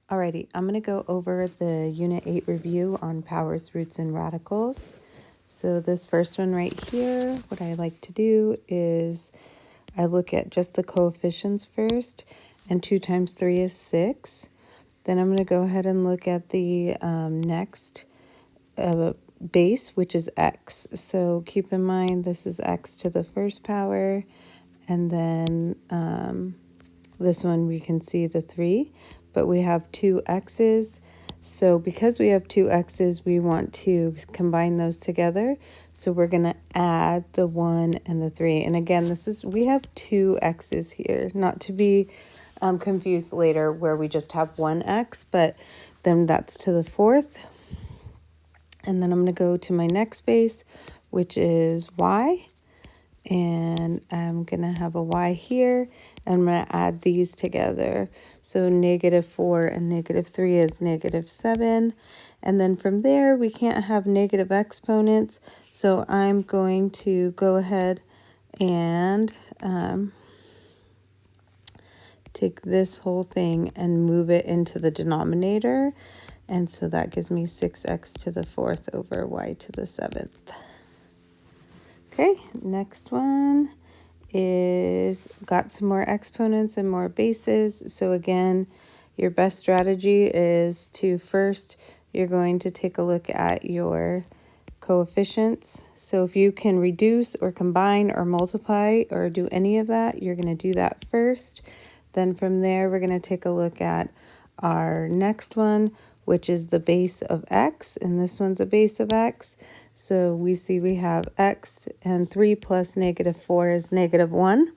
Alrighty, I'm going to go over the Unit 8 review on powers, roots, and radicals. So this first one right here, what I like to do is I look at just the coefficients first, and 2 times 3 is 6. Then I'm going to go ahead and look at the next base, which is x. So keep in mind this is x to the first power, and then this one we can see the 3, but we have 2 x's. So because we have 2 x's, we want to combine those together. So we're going to add the 1 and the 3. And again, we have 2 x's here, not to be confused later where we just have 1 x, but then that's to the 4th. And then I'm going to go to my next base, which is y. And I'm going to have a y here, and I'm going to add these together. So -4 and -3 is -7. And then from there, we can't have negative exponents. So I'm going to go ahead and take this whole thing and move it into the denominator. And so that gives me 6x to the 4th over y to the 7th. Okay, next one is got some more exponents and more bases. So again, your best strategy is to first, you're going to take a look at your coefficients. So if you can reduce or combine or multiply or do any of that, you're going to do that first. Then from there, we're going to take a look at our next one, which is the base of x, and this one's a base of x. So we see we have x, and 3 plus -4 is -1.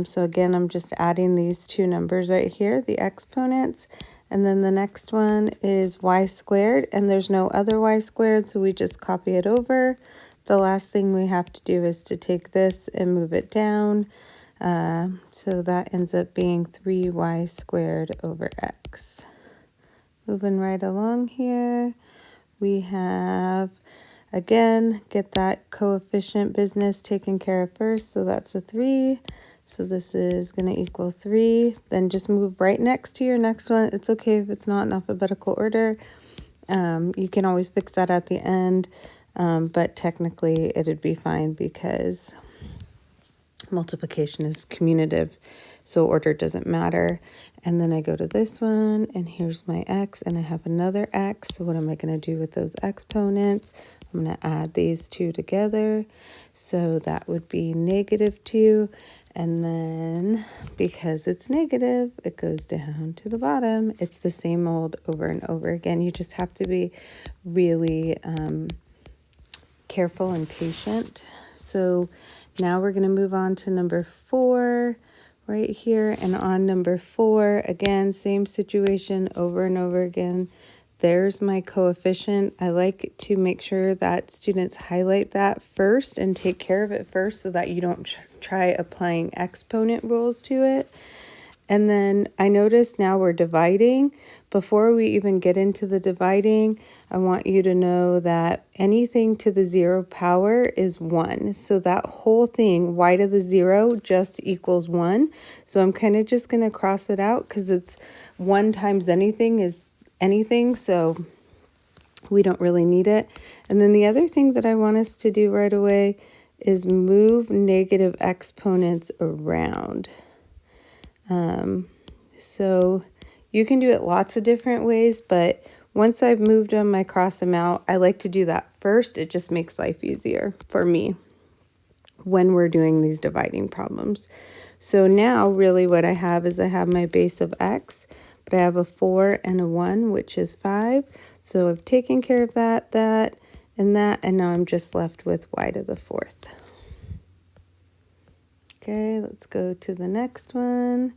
So again, I'm just adding these two numbers right here, the exponents. And then the next one is y squared, and there's no other y squared, so we just copy it over. The last thing we have to do is to take this and move it down. So that ends up being 3y squared over x. Moving right along here, we have, again, get that coefficient business taken care of first. So that's a 3. So this is going to equal 3. Then just move right next to your next one. It's okay if it's not in alphabetical order. You can always fix that at the end, but technically it'd be fine because multiplication is commutative, so order doesn't matter. And then I go to this one, and here's my x, and I have another x. So what am I going to do with those exponents? I'm going to add these two together. So that would be -2. And then because it's negative, it goes down to the bottom. It's the same old over and over again. You just have to be really careful and patient. So now we're going to move on to number 4 right here. And on number 4, again, same situation over and over again. There's my coefficient. I like to make sure that students highlight that first and take care of it first so that you don't try applying exponent rules to it. And then I notice now we're dividing. Before we even get into the dividing, I want you to know that anything to the 0 power is 1. So that whole thing, y to the 0, just equals 1. So I'm kind of just going to cross it out because it's 1 times anything is anything. So we don't really need it. And then the other thing that I want us to do right away is move negative exponents around. So you can do it lots of different ways, but once I've moved them, I cross them out. I like to do that first. It just makes life easier for me when we're doing these dividing problems. So now really what I have is I have my base of x, but I have a 4 and a 1, which is 5. So I've taken care of that, and that, and now I'm just left with y to the 4th. Okay, let's go to the next one.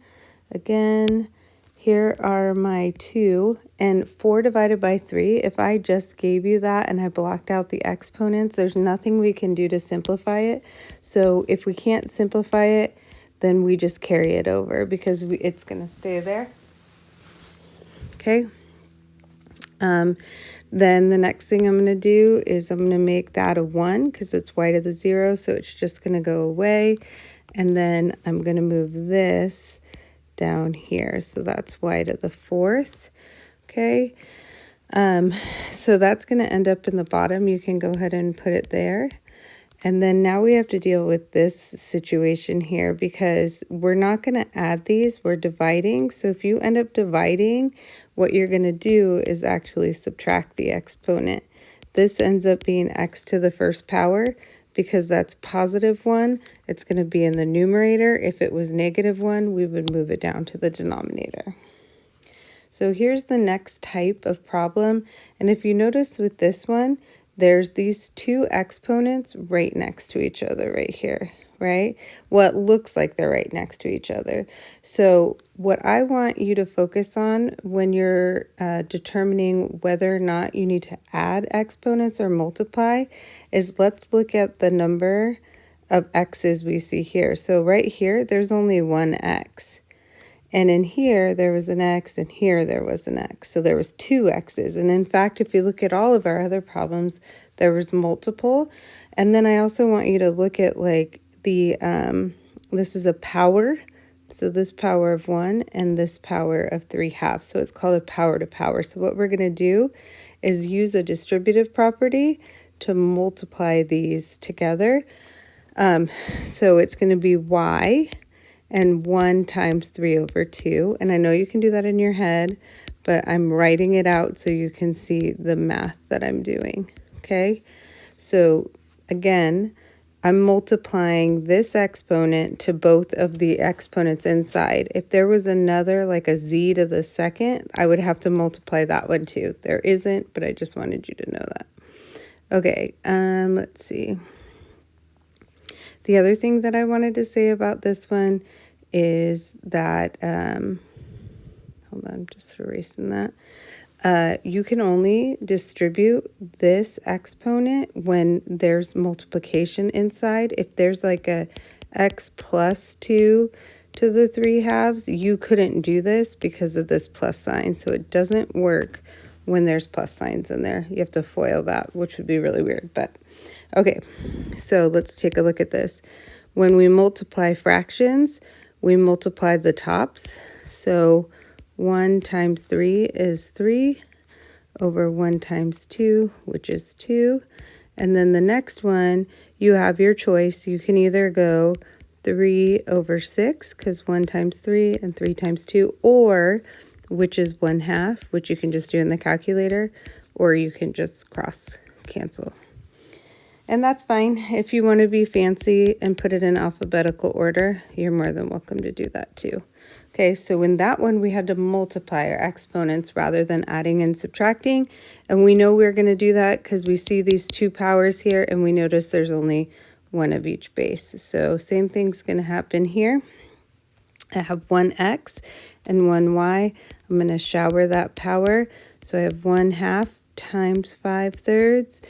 Again, here are my 2, and 4 divided by 3. If I just gave you that and I blocked out the exponents, there's nothing we can do to simplify it. So if we can't simplify it, then we just carry it over because it's going to stay there. Okay. Then the next thing I'm going to do is I'm going to make that a 1 because it's y to the 0, so it's just going to go away. And then I'm going to move this down here. So that's y to the 4th. Okay. So that's going to end up in the bottom. You can go ahead and put it there. And then now we have to deal with this situation here because we're not going to add these, we're dividing. So if you end up dividing, what you're going to do is actually subtract the exponent. This ends up being x to the 1st power because that's +1. It's going to be in the numerator. If it was -1, we would move it down to the denominator. So here's the next type of problem. And if you notice with this one, there's these two exponents right next to each other right here, right? Well, it looks like they're right next to each other. So what I want you to focus on when you're determining whether or not you need to add exponents or multiply is let's look at the number of x's we see here. So right here, there's only one x. And in here, there was an x, and here there was an x. So there was 2 x's. And in fact, if you look at all of our other problems, there was multiple. And then I also want you to look at like the, this is a power. So this power of 1 and this power of 3/2. So it's called a power to power. So what we're going to do is use a distributive property to multiply these together. So it's going to be y and 1 times 3/2. And I know you can do that in your head, but I'm writing it out so you can see the math that I'm doing, okay? So again, I'm multiplying this exponent to both of the exponents inside. If there was another, like a z to the 2nd, I would have to multiply that one too. There isn't, but I just wanted you to know that. Okay, let's see. The other thing that I wanted to say about this one is that, hold on, I'm just erasing that. You can only distribute this exponent when there's multiplication inside. If there's like a x plus 2 to the 3/2, you couldn't do this because of this plus sign. So it doesn't work when there's plus signs in there. You have to FOIL that, which would be really weird, but okay. So let's take a look at this. When we multiply fractions, we multiply the tops. So 1 times 3 is 3 over 1 times 2, which is 2. And then the next one, you have your choice. You can either go 3/6, because 1 times 3 and 3 times 2, or which is 1/2, which you can just do in the calculator, or you can just cross cancel. And that's fine. If you want to be fancy and put it in alphabetical order, you're more than welcome to do that too. Okay, so in that one, we had to multiply our exponents rather than adding and subtracting. And we know we're going to do that because we see these 2 powers here and we notice there's only one of each base. So same thing's going to happen here. I have 1x and 1y. I'm going to shower that power. So I have 1/2 times 5/3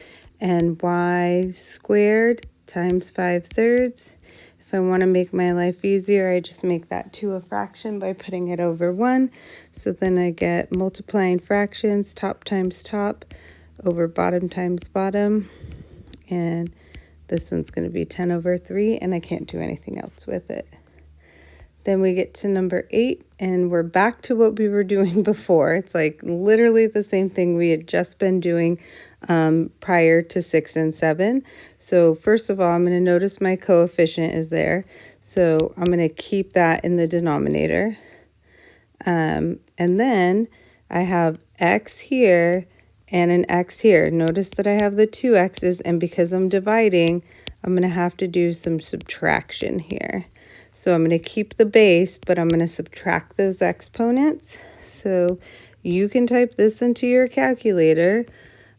and y squared times 5/3. If I want to make my life easier, I just make that 2 a fraction by putting it over 1. So then I get multiplying fractions, top times top, over bottom times bottom. And this one's going to be 10/3, and I can't do anything else with it. Then we get to number 8, and we're back to what we were doing before. It's like literally the same thing we had just been doing prior to 6 and 7. So first of all, I'm going to notice my coefficient is there. So I'm going to keep that in the denominator. And then I have x here and an x here. Notice that I have the 2 x's, and because I'm dividing, I'm going to have to do some subtraction here. So I'm going to keep the base, but I'm going to subtract those exponents. So you can type this into your calculator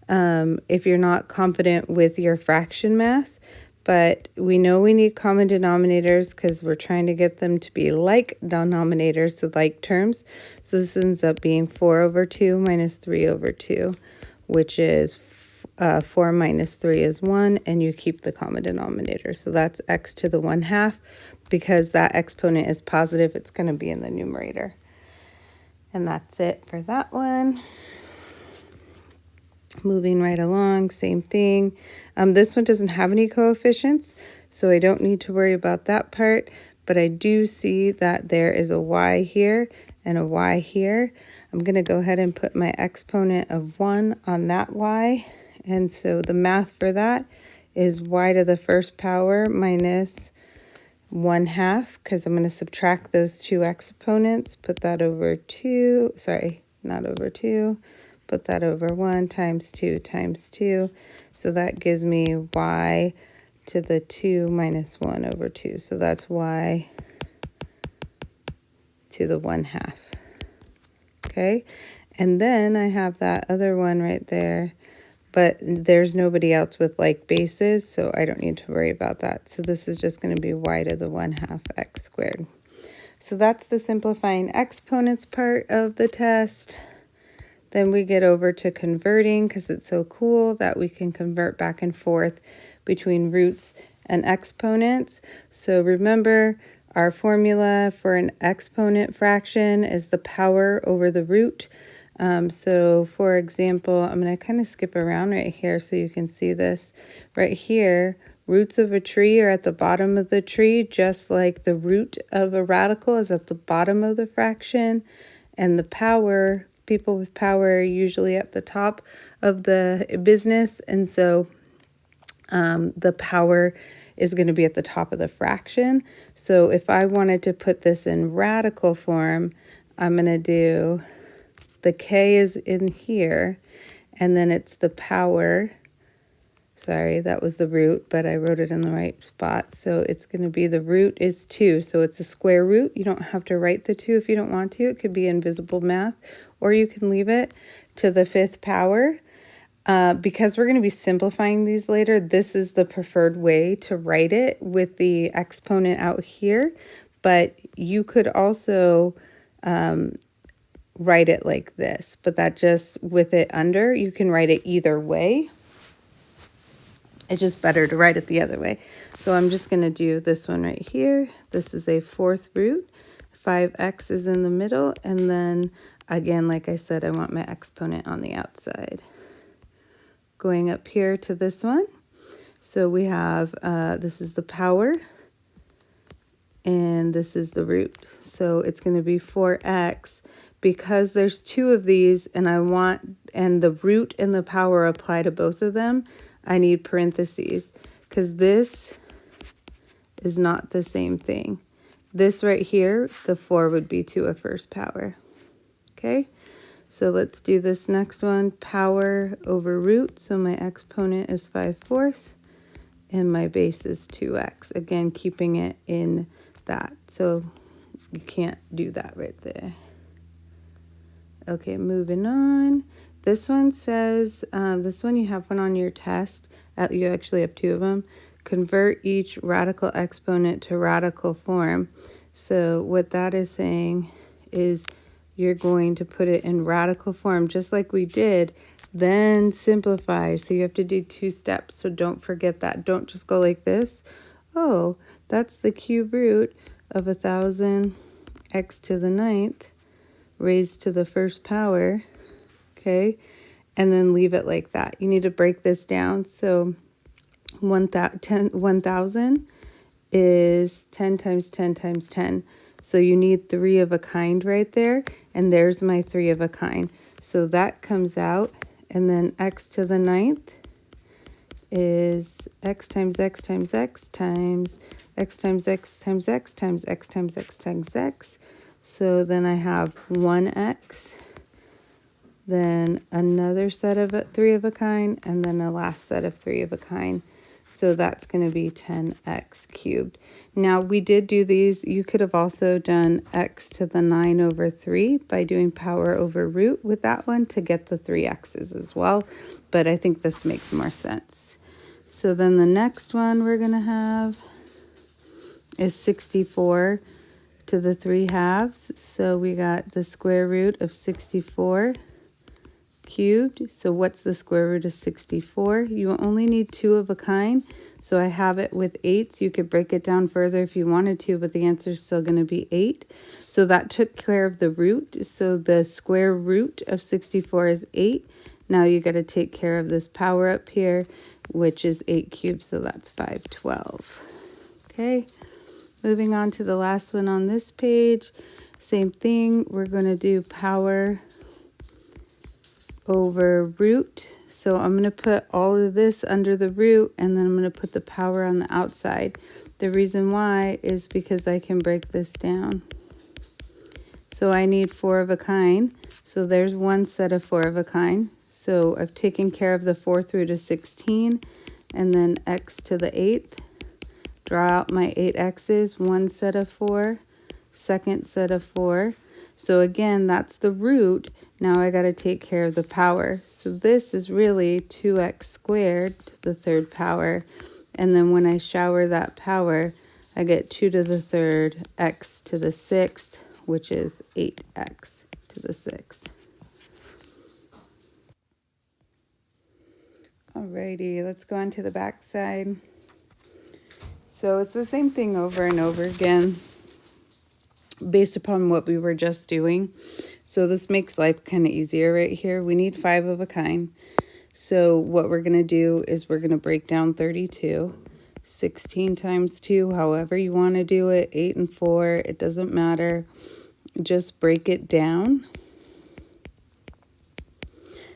if you're not confident with your fraction math. But we know we need common denominators because we're trying to get them to be like denominators, so like terms. So this ends up being 4/2 minus 3/2, which is 4 minus 3 is 1, and you keep the common denominator. So that's x to the 1/2. Because that exponent is positive, it's going to be in the numerator. And that's it for that one. Moving right along, same thing. This one doesn't have any coefficients, so I don't need to worry about that part. but I do see that there is a y here and a y here. I'm going to go ahead and put my exponent of 1 on that y. And so the math for that is y to the first power minus 1/2, because I'm going to subtract those two exponents, put that over 2, sorry, not over 2, put that over 1 times 2 times 2. So that gives me y to the 2 minus 1 over 2. So that's y to the 1/2. Okay, and then I have that other one right there, but there's nobody else with like bases, so I don't need to worry about that. So this is just going to be y to the 1/2 x squared. So that's the simplifying exponents part of the test. Then we get over to converting, because it's so cool that we can convert back and forth between roots and exponents. So remember, our formula for an exponent fraction is the power over the root. So for example, I'm going to kind of skip around right here so you can see this. Right here, roots of a tree are at the bottom of the tree, just like the root of a radical is at the bottom of the fraction. And the power, people with power are usually at the top of the business. And so the power is going to be at the top of the fraction. So if I wanted to put this in radical form, I'm going to do the k is in here, and then it's the power. Sorry, that was the root, but I wrote it in the right spot. So it's going to be, the root is 2. So it's a square root. You don't have to write the 2 if you don't want to. It could be invisible math, or you can leave it to the 5th power. Because we're going to be simplifying these later, this is the preferred way to write it with the exponent out here. But you could also write it like this, but that just with it under, you can write it either way. It's just better to write it the other way. So I'm just going to do this one right here. This is a 4th root. 5x is in the middle. And then again, like I said, I want my exponent on the outside. Going up here to this one. So we have, this is the power, and this is the root. So it's going to be 4x. Because there's 2 of these, and the root and the power apply to both of them, I need parentheses, because this is not the same thing. This right here, the 4 would be to a first power. Okay, so let's do this next one. Power over root, so my exponent is 5/4, and my base is 2x. Again, keeping it in that, so you can't do that right there. Okay, moving on. This one says, this one you have one on your test. You actually have 2 of them. Convert each radical exponent to radical form. So what that is saying is you're going to put it in radical form, just like we did, then simplify. So you have to do 2 steps. So don't forget that. Don't just go like this. Oh, that's the cube root of 1,000 x to the 9th. Raised to the first power, okay, and then leave it like that. You need to break this down. So 1,000 is 10 times 10 times 10. So you need 3 of a kind right there, and there's my 3 of a kind. So that comes out, and then x to the 9th is x times x times x times x times x times x times x times x times x. So then I have 1x, then another set of 3 of a kind, and then a last set of 3 of a kind. So that's going to be 10x cubed. Now we did do these. You could have also done x to the 9/3 by doing power over root with that one to get the 3x's as well. But I think this makes more sense. So then the next one we're going to have is 64 to the 3/2. So we got the square root of 64 cubed. So what's the square root of 64? You only need 2 of a kind. So I have it with 8. So you could break it down further if you wanted to, but the answer is still going to be 8. So that took care of the root. So the square root of 64 is 8. Now you got to take care of this power up here, which is 8 cubed. So that's 512. Okay. Moving on to the last one on this page, same thing. We're going to do power over root. So I'm going to put all of this under the root, and then I'm going to put the power on the outside. The reason why is because I can break this down. So I need 4 of a kind. So there's one set of 4 of a kind. So I've taken care of the 4 through to 16, and then x to the 8th. Draw out my 8 x's, one set of 4, second set of 4. So again, that's the root. Now I got to take care of the power. So this is really 2x squared to the 3rd power. And then when I shower that power, I get 2 to the 3rd, x to the 6th, which is 8x to the 6th. Alrighty, let's go on to the back side. So it's the same thing over and over again, based upon what we were just doing. So this makes life kind of easier right here. We need 5 of a kind. So what we're going to do is we're going to break down 32. 16 times 2, however you want to do it, 8 and 4, it doesn't matter. Just break it down.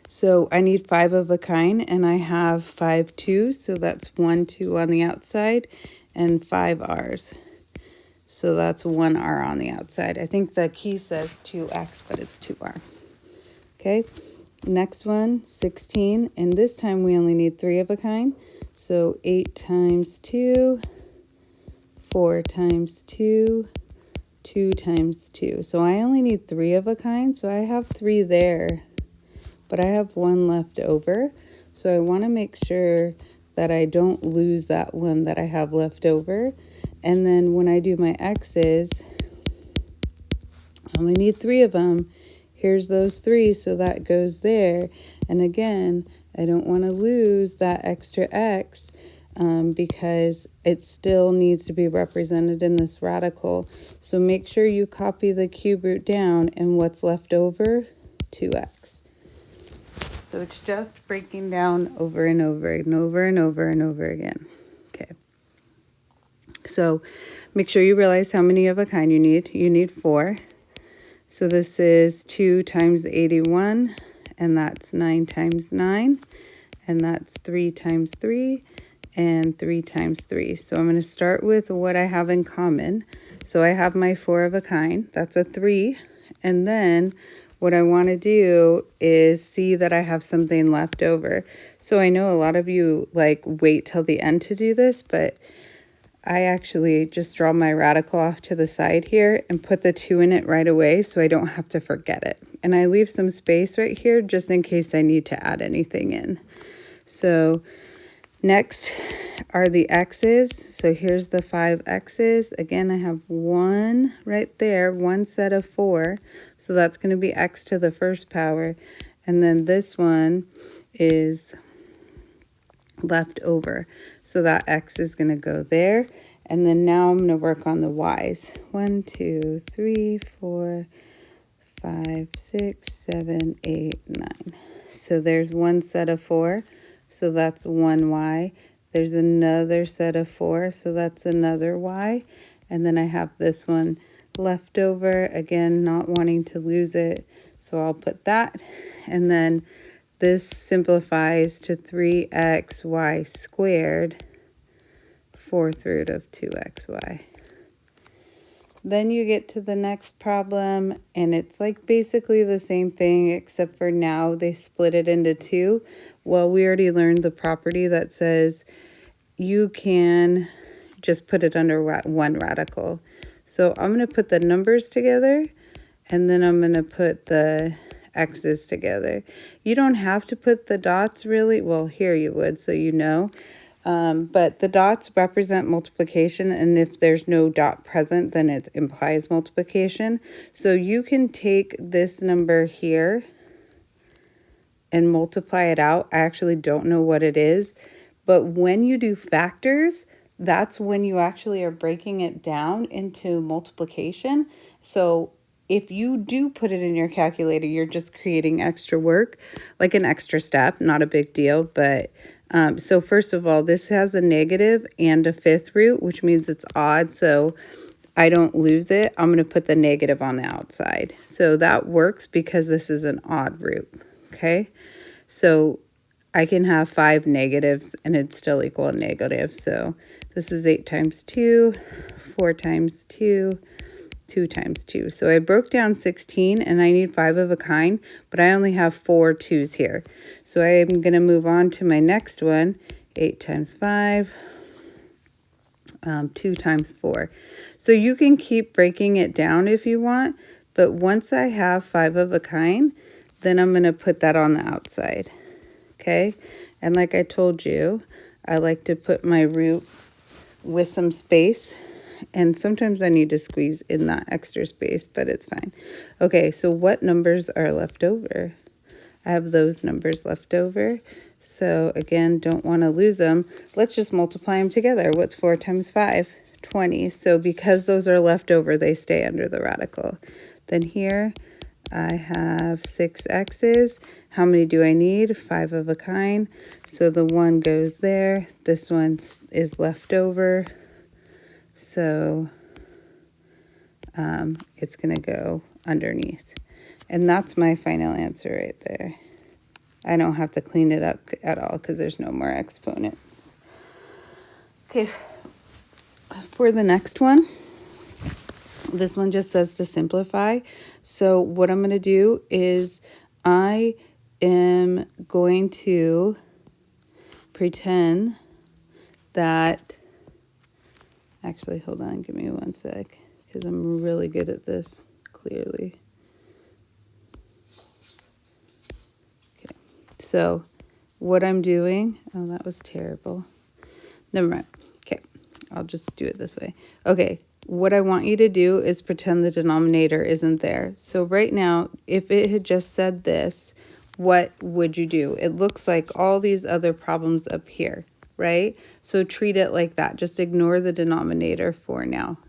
So I need 5 of a kind, and I have 5 2s, so that's 1 2 on the outside, and 5 r's. So that's 1 r on the outside. I think the key says 2x, but it's 2r. Okay, next one, 16, and this time we only need 3 of a kind. So 8 times 2, 4 times 2, 2 times 2. So I only need 3 of a kind, so I have 3 there, but I have 1 left over. So I want to make sure that I don't lose that one that I have left over. And then when I do my x's, I only need 3 of them. Here's those 3, so that goes there. And again, I don't want to lose that extra x because it still needs to be represented in this radical. So make sure you copy the cube root down, and what's left over, 2x. So it's just breaking down over and over and over and over and over again. Okay. So make sure you realize how many of a kind you need. You need 4. So this is 2 times 81, and that's 9 times 9, and that's 3 times 3, and 3 times 3. So I'm going to start with what I have in common. So I have my 4 of a kind. That's a 3. And then what I want to do is see that I have something left over. So I know a lot of you like wait till the end to do this, but I actually just draw my radical off to the side here and put the 2 in it right away so I don't have to forget it. And I leave some space right here just in case I need to add anything in. So next are the x's. So here's the 5 x's. Again, I have 1 right there, 1 set of 4. So that's going to be x to the 1st power. And then this one is left over. So that x is going to go there. And then now I'm going to work on the y's. 1, 2, 3, 4, 5, 6, 7, 8, 9. So there's 1 set of 4. So that's 1 y. There's another set of 4. So that's another y. And then I have this one left over. Again, not wanting to lose it. So I'll put that. And then this simplifies to 3xy squared, 4th root of 2xy. Then you get to the next problem, and it's like basically the same thing, except for now they split it into 2. Well, we already learned the property that says you can just put it under 1 radical. So I'm going to put the numbers together, and then I'm going to put the x's together. You don't have to put the dots really. Well, here you would, so you know. But the dots represent multiplication, and if there's no dot present, then it implies multiplication. So you can take this number here and multiply it out. I actually don't know what it is, but when you do factors, that's when you actually are breaking it down into multiplication. So if you do put it in your calculator, you're just creating extra work, like an extra step, not a big deal, but So first of all, this has a negative and a fifth root, which means it's odd. So I don't lose it. I'm going to put the negative on the outside. So that works because this is an odd root. Okay. So I can have 5 negatives and it'd still equal a negative. So this is 8 times 2, 4 times 2, 2 times 2. So I broke down 16 and I need 5 of a kind, but I only have 4 2's here. So I'm going to move on to my next one. 8 times 5, 2 times 4. So you can keep breaking it down if you want, but once I have 5 of a kind, then I'm going to put that on the outside. Okay, and like I told you, I like to put my root with some space, and sometimes I need to squeeze in that extra space, but it's fine. Okay, so what numbers are left over? I have those numbers left over. So again, don't want to lose them. Let's just multiply them together. What's 4 times 5? 20. So because those are left over, they stay under the radical. Then here I have 6 x's. How many do I need? 5 of a kind. So the 1 goes there. This one is left over. So it's going to go underneath. And that's my final answer right there. I don't have to clean it up at all because there's no more exponents. Okay, for the next one, this one just says to simplify. So what I'm going to do is I am going to pretend that, actually, hold on, give me one sec, because I'm really good at this, clearly. Okay, so what I'm doing, oh, that was terrible. Never mind. Okay, I'll just do it this way. Okay, what I want you to do is pretend the denominator isn't there. So right now, if it had just said this, what would you do? It looks like all these other problems up here, right? So treat it like that. Just ignore the denominator for now.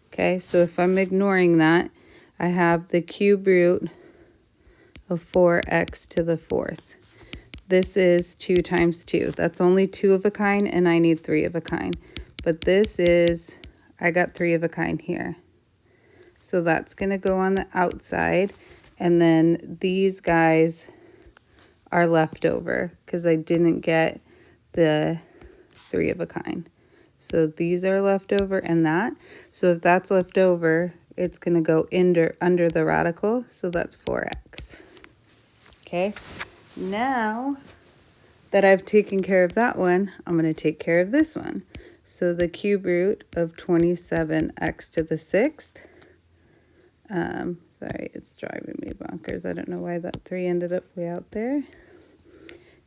Okay, so if I'm ignoring that, I have the cube root of 4x to the 4th. This is 2 times 2. That's only 2 of a kind, and I need 3 of a kind. But this is, I got 3 of a kind here. So that's going to go on the outside. And then these guys are left over because I didn't get the 3 of a kind. So these are left over and that. So if that's left over, it's going to go under the radical. So that's 4x. Okay. Now that I've taken care of that one, I'm going to take care of this one. So the cube root of 27x to the 6th. Sorry, it's driving me bonkers. I don't know why that 3 ended up way out there.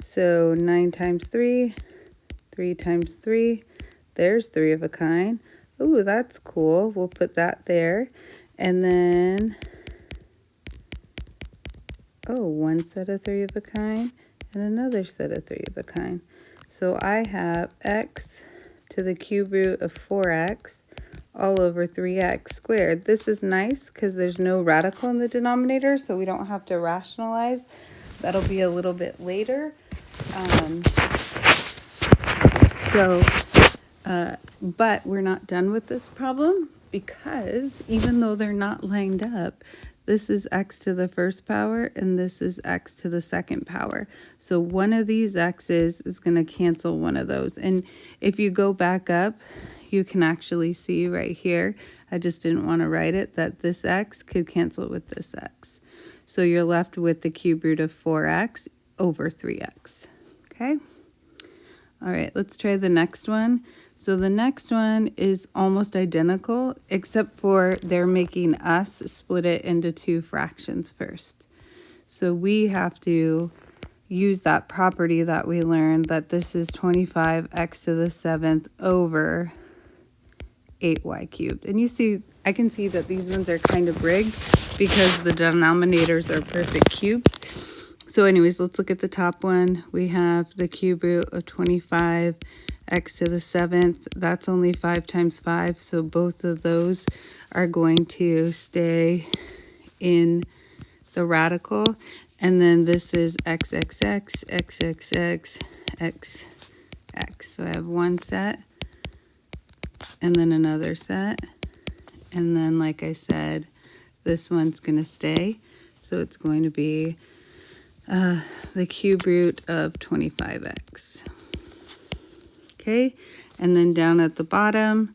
So 9 times 3, 3 times 3. There's 3 of a kind. Ooh, that's cool. We'll put that there. And then, oh, one set of 3 of a kind and another set of 3 of a kind. So I have x to the cube root of 4x all over 3x squared. This is nice because there's no radical in the denominator, so we don't have to rationalize. That'll be a little bit later. But we're not done with this problem because even though they're not lined up, this is x to the first power and this is x to the second power. So one of these x's is going to cancel one of those. And if you go back up, you can actually see right here, I just didn't want to write it, that this x could cancel with this x. So you're left with the cube root of 4x over 3x. Okay? All right, let's try the next one. So the next one is almost identical, except for they're making us split it into 2 fractions first. So we have to use that property that we learned, that this is 25x to the 7th over 8y cubed. And you see, I can see that these ones are kind of rigged because the denominators are perfect cubes. So anyways, let's look at the top one. We have the cube root of 25x to the 7th. That's only 5 times 5. So both of those are going to stay in the radical. And then this is XXX, XXX, XX. So I have one set and then another set. And then, like I said, this one's going to stay. So it's going to be the cube root of 25x. Okay, and then down at the bottom,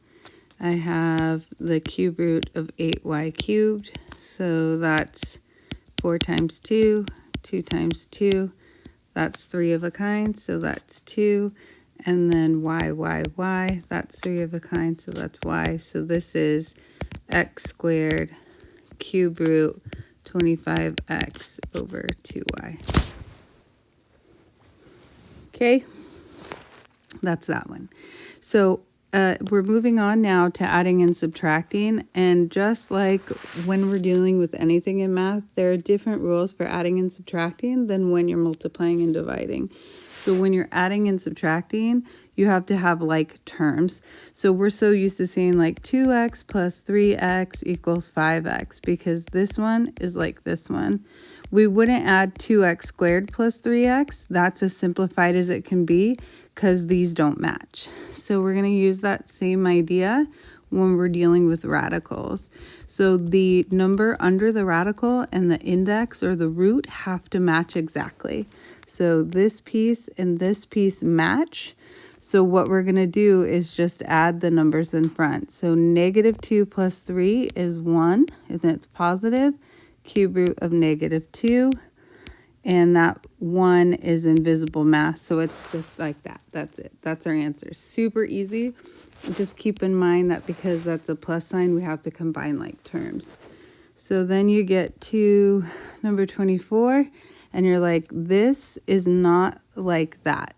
I have the cube root of 8y cubed. So that's 4 times 2, 2 times 2. That's 3 of a kind, so that's 2. And then y, that's 3 of a kind, so that's y. So this is x squared cube root 25x over 2y. Okay, that's that one. So we're moving on now to adding and subtracting. And just like when we're dealing with anything in math, there are different rules for adding and subtracting than when you're multiplying and dividing. So when you're adding and subtracting, you have to have like terms. So we're so used to saying like 2x plus 3x equals 5x because this one is like this one. We wouldn't add 2x squared plus 3x. That's as simplified as it can be because these don't match. So we're going to use that same idea when we're dealing with radicals. So the number under the radical and the index or the root have to match exactly. So this piece and this piece match. So what we're going to do is just add the numbers in front. So -2 plus 3 is 1, and it's positive. Cube root of -2. And that 1 is invisible mass, so it's just like that. That's it. That's our answer. Super easy. Just keep in mind that because that's a plus sign, we have to combine like terms. So then you get to number 24, and you're like, this is not like that,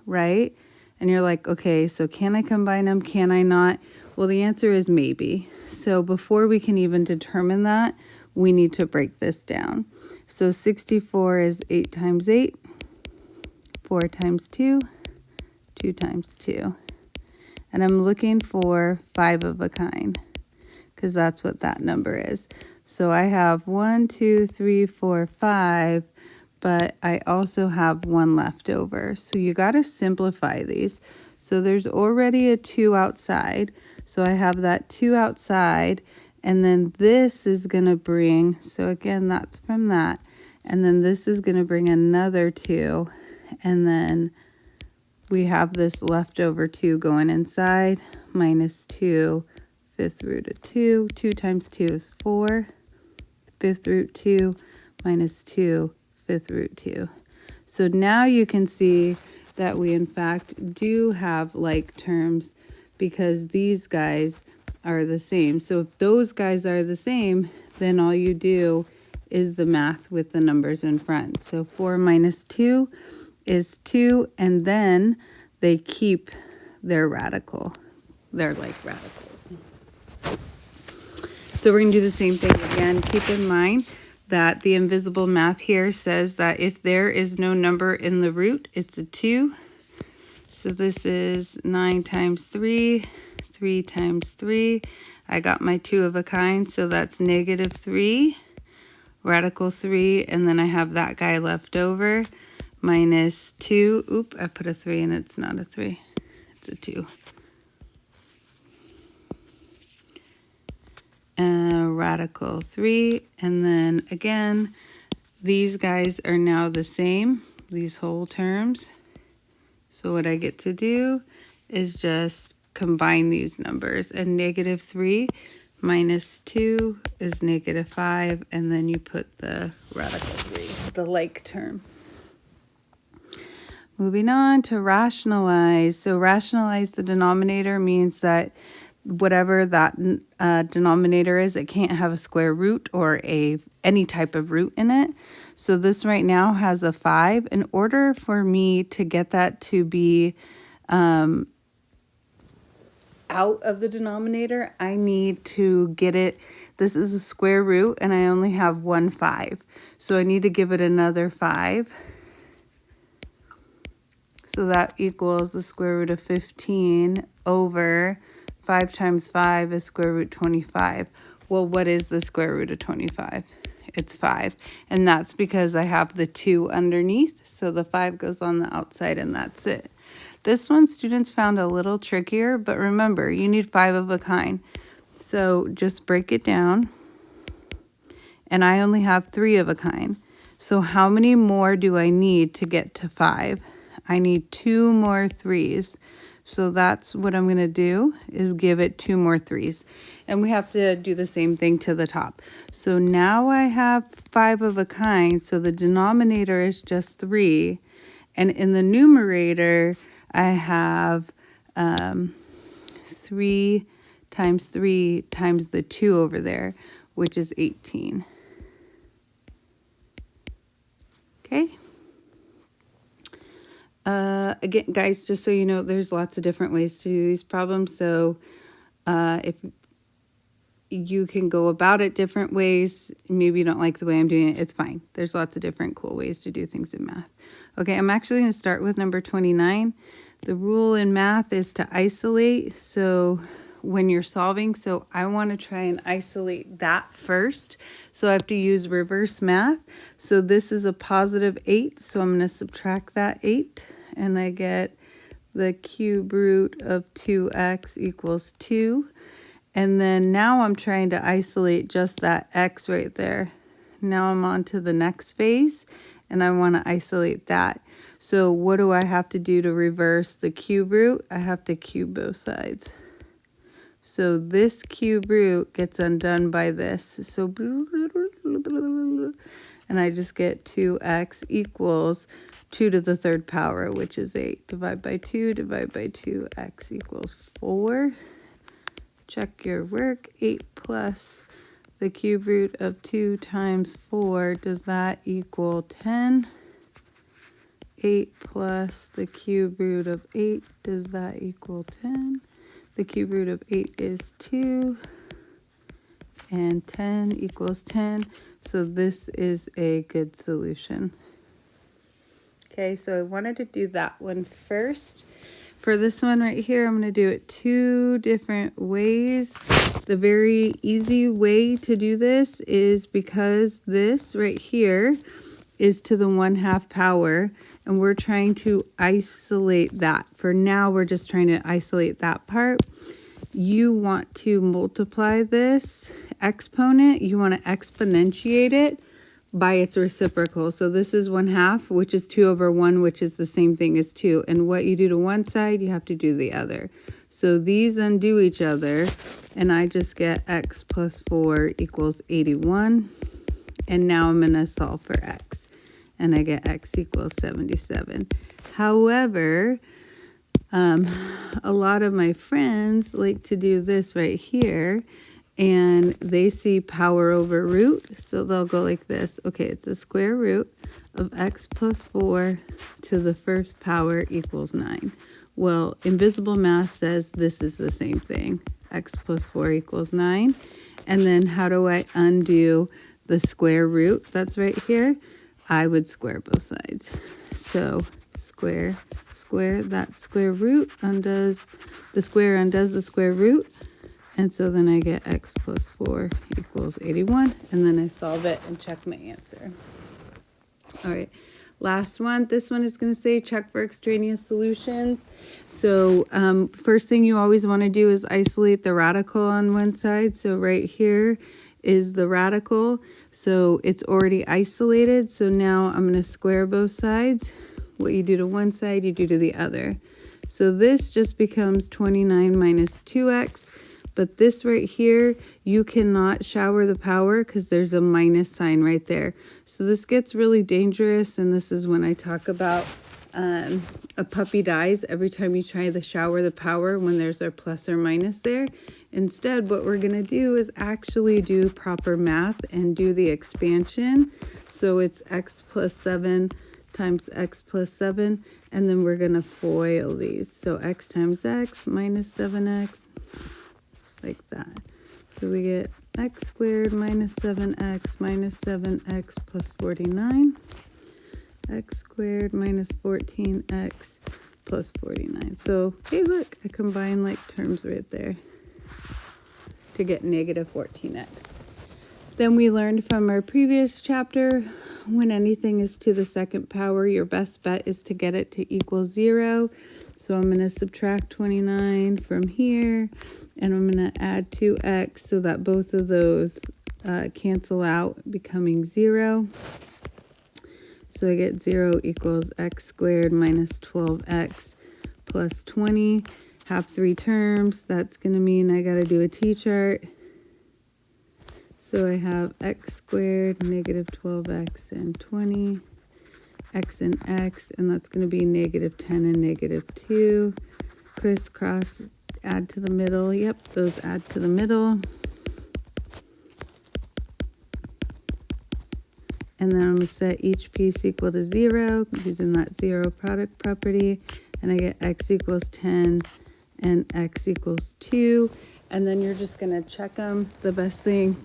right? And you're like, okay, so can I combine them? Can I not? Well, the answer is maybe. So before we can even determine that, we need to break this down. So 64 is 8 times 8, 4 times 2, 2 times 2. And I'm looking for 5 of a kind because that's what that number is. So I have 1, 2, 3, 4, 5, but I also have 1 left over. So you got to simplify these. So there's already a 2 outside. So I have that 2 outside. And then this is going to bring, so again, that's from that. And then this is going to bring another 2. And then we have this leftover 2 going inside, minus 2, 5th root of 2. 2 times 2 is 4. 5th root 2 minus 2, 5th root 2. So now you can see that we in fact do have like terms because these guys are the same. So if those guys are the same, then all you do is the math with the numbers in front. So 4 minus 2 is 2, and then they keep their radical. They're like radicals. So we're going to do the same thing again. Keep in mind that the invisible math here says that if there is no number in the root, it's a 2. So this is 9 times 3. 3 times 3. I got my 2 of a kind, so that's -3, radical 3, and then I have that guy left over, minus 2. Oop, I put a 3 and it's not a 3. It's a 2. Radical 3, and then again, these guys are now the same, these whole terms. So what I get to do is just combine these numbers, and -3 minus 2 is -5, and then you put the radical 3, the like term. Moving on to rationalize. So rationalize the denominator means that whatever that denominator is, it can't have a square root or any type of root in it. So this right now has a 5. In order for me to get that to be out of the denominator, I need to get it, this is a square root and I only have 1 5. So I need to give it another 5. So that equals the square root of 15 over 5 times 5 is square root 25. Well, what is the square root of 25? it's 5. And that's because I have the 2 underneath. So the 5 goes on the outside and that's it. This one students found a little trickier, but remember, you need 5 of a kind. So just break it down. And I only have 3 of a kind. So how many more do I need to get to 5? I need 2 more 3s. So that's what I'm going to do, is give it 2 more 3s. And we have to do the same thing to the top. So now I have 5 of a kind, so the denominator is just 3. And in the numerator, I have 3 times 3 times the 2 over there, which is 18. Okay. Again, guys, just so you know, there's lots of different ways to do these problems. So if you can go about it different ways, maybe you don't like the way I'm doing it, it's fine. There's lots of different cool ways to do things in math. Okay, I'm actually going to start with number 29. The rule in math is to isolate. So when you're solving, so I want to try and isolate that first. So I have to use reverse math. So this is a positive 8. So I'm going to subtract that 8. And I get the cube root of 2x equals 2. And then now I'm trying to isolate just that x right there. Now I'm on to the next phase, and I want to isolate that. So what do I have to do to reverse the cube root? I have to cube both sides. So this cube root gets undone by this. So, and I just get 2x equals 2 to the 3rd power, which is 8. Divide by 2, divide by 2, x equals 4. Check your work. 8 plus the cube root of 2 times 4, does that equal 10? 8 plus the cube root of 8, does that equal 10? The cube root of 8 is 2, and 10 equals 10. So this is a good solution. Okay, so I wanted to do that one first. For this one right here, I'm going to do it 2 different ways. The very easy way to do this is because this right here is to the 1/2 power, and we're trying to isolate that. For now, we're just trying to isolate that part. You want to multiply this exponent. You want to exponentiate it by its reciprocal. So this is 1/2, which is 2 over 1, which is the same thing as 2. And what you do to one side, you have to do the other. So these undo each other, and I just get x plus 4 equals 81. And now I'm going to solve for x. And I get x equals 77. However, a lot of my friends like to do this right here, and they see power over root, so they'll go like this. Okay, it's a square root of x plus 4 to the 1st power equals 9. Well, invisible math says this is the same thing. X plus 4 equals 9. And then how do I undo the square root that's right here? I would square both sides. So square, square, that square root undoes, the square undoes the square root. And so then I get x plus 4 equals 81. And then I solve it and check my answer. All right, last one. This one is going to say check for extraneous solutions. So first thing you always want to do is isolate the radical on one side. So right here is the radical. So it's already isolated. So now I'm going to square both sides. What you do to one side, you do to the other. So this just becomes 29 minus 2x. But this right here, you cannot shower the power because there's a minus sign right there. So this gets really dangerous, and this is when I talk about a puppy dies every time you try to shower the power when there's a plus or minus there. Instead, what we're going to do is actually do proper math and do the expansion. So it's x plus 7 times x plus 7, and then we're going to FOIL these. So x times x minus 7x. Like that. So we get x squared minus 7x minus 7x plus 49. X squared minus 14x plus 49. So, hey, look, I combine like terms right there to get negative 14x. Then we learned from our previous chapter, when anything is to the second power, your best bet is to get it to equal 0. So I'm going to subtract 29 from here, and I'm going to add 2x so that both of those cancel out, becoming 0. So I get 0 equals x squared minus 12x plus 20. Have 3 terms. That's going to mean I got to do a t-chart. So I have x squared, negative 12x, and 20, x and x, and that's going to be negative 10 and negative 2. Crisscross, add to the middle. Yep, those add to the middle. And then I'm going to set each piece equal to 0 using that 0 product property. And I get x equals 10 and x equals 2. And then you're just going to check them. The best thing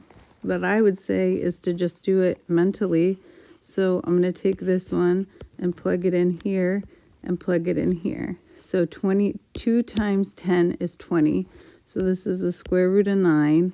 that I would say is to just do it mentally. So I'm going to take this one and plug it in here and plug it in here. So 22 times 10 is 20. So this is the square root of 9.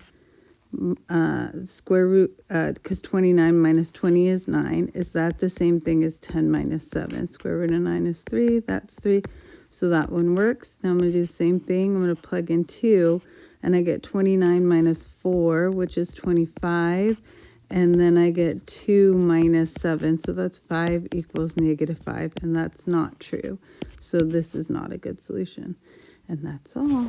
Square root, because 29 minus 20 is 9. Is that the same thing as 10 minus 7? Square root of 9 is 3. That's 3. So that one works. Now I'm going to do the same thing. I'm going to plug in 2. And I get 29 minus 4, which is 25. And then I get 2 minus 7. So that's 5 equals negative 5. And that's not true. So this is not a good solution. And that's all.